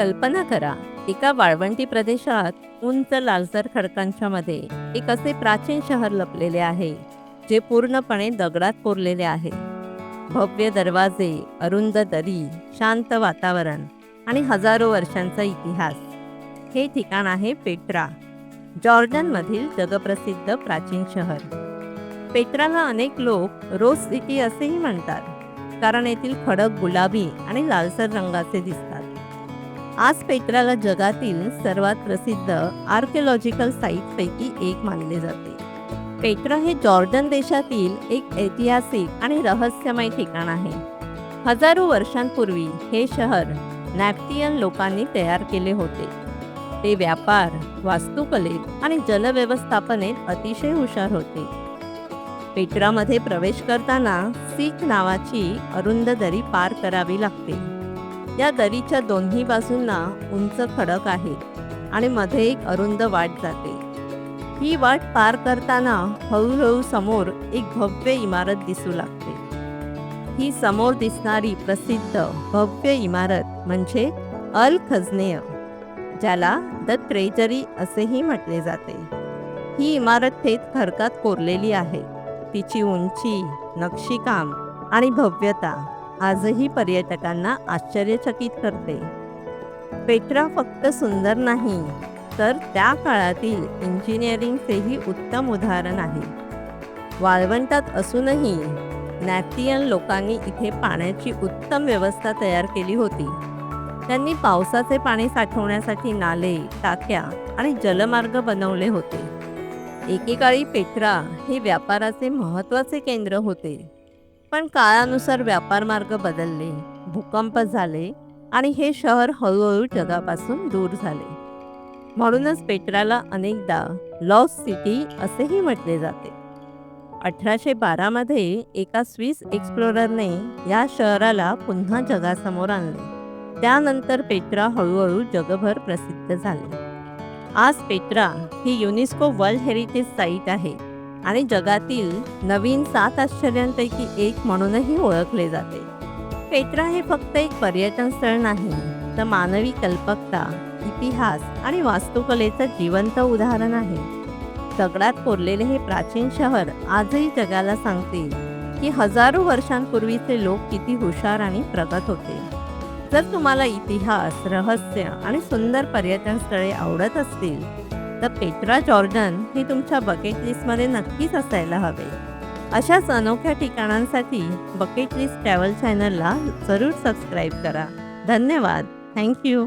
कल्पना करा, एका वाळवंटी प्रदेशात उंच लालसर खडकांच्या मध्ये एक असे प्राचीन शहर लपलेले आहे, जे पूर्णपणे दगडात कोरलेले आहे. भव्य दरवाजे, अरुंद दरी, शांत वातावरण आणि हजारो वर्षांचा इतिहास. हे ठिकाण आहे पेट्रा, जॉर्डनमधील जगप्रसिद्ध प्राचीन शहर. पेट्राला अनेक लोक रोज सिटी असेही म्हणतात, कारण येथील खडक गुलाबी आणि लालसर रंगाचे दिसतात. आज पेट्राला जगातील सर्वात प्रसिद्ध आर्किओलॉजिकल साईटपैकी एक मानले जाते. पेट्रा हे जॉर्डन देशातील एक ऐतिहासिक आणि रहस्यमय ठिकाण आहे. हजारो वर्षांपूर्वी हे शहर नॅप्तियन लोकांनी तयार केले होते. ते व्यापार, वास्तुकलेत आणि जलव्यवस्थापनेत अतिशय हुशार होते. पेट्रामध्ये प्रवेश करताना सीट नावाची अरुंद दरी पार करावी लागते. या दरीच्या दोन्ही बाजूंना उंच खडक आहेत आणि मध्ये एक अरुंद वाट जाते. ही वाट पार करताना हळूहळू समोर एक भव्य इमारत दिसू लागते. ही समोर दिसणारी प्रसिद्ध भव्य इमारत म्हणजे अल खजनेय, ज्याला द ट्रेजरी असेही म्हटले जाते. ही इमारत थेट खडकात कोरलेली आहे. तिची उंची, नक्षीकाम आणि भव्यता आजही पर्यटकांना आश्चर्यचकित करते. पेट्रा फक्त सुंदर नाही, तर त्या काळातील इंजिनिअरिंगचेही उत्तम उदाहरण आहे. वाळवंटात असूनही नॅप्तियन लोकांनी इथे पाण्याची उत्तम व्यवस्था तयार केली होती. त्यांनी पावसाचे पाणी साठवण्यासाठी नाले, टाक्या आणि जलमार्ग बनवले होते. एकेकाळी पेट्रा हे व्यापाराचे महत्त्वाचे केंद्र होते, पण काळानुसार व्यापार मार्ग बदलले, भूकंप झाले आणि हे शहर हळूहळू जगापासून दूर झाले. म्हणूनच पेट्राला अनेकदा लॉस्ट सिटी असेही म्हटले जाते. 1812 मध्ये एका स्विस एक्सप्लोररने या शहराला पुन्हा जगासमोर आणले. त्यानंतर पेट्रा हळूहळू जगभर प्रसिद्ध झाले. आज पेट्रा ही युनेस्को वर्ल्ड हेरिटेज साईट आहे आणि जगातील नवीन 7 आश्चर्यांपैकी एक म्हणूनही ओळखले जाते. पेट्रा हे फक्त एक पर्यटन स्थळ नाही, तर मानवी कल्पकता, इतिहास आणि वास्तुकलेचं जिवंत उदाहरण आहे. दगडात कोरलेले हे प्राचीन शहर आजही जगाला सांगते की हजारो वर्षांपूर्वीचे लोक किती हुशार आणि प्रगत होते. जर तुम्हाला इतिहास, रहस्य आणि सुंदर पर्यटन स्थळे आवडत असतील, तर पेट्रा जॉर्डन हे तुमच्या बकेट लिस्टमध्ये नक्कीच असायला हवे. अशाच अनोख्या ठिकाणांसाठी बकेट लिस्ट ट्रॅव्हल चॅनलला जरूर सबस्क्राईब करा. धन्यवाद. थँक्यू.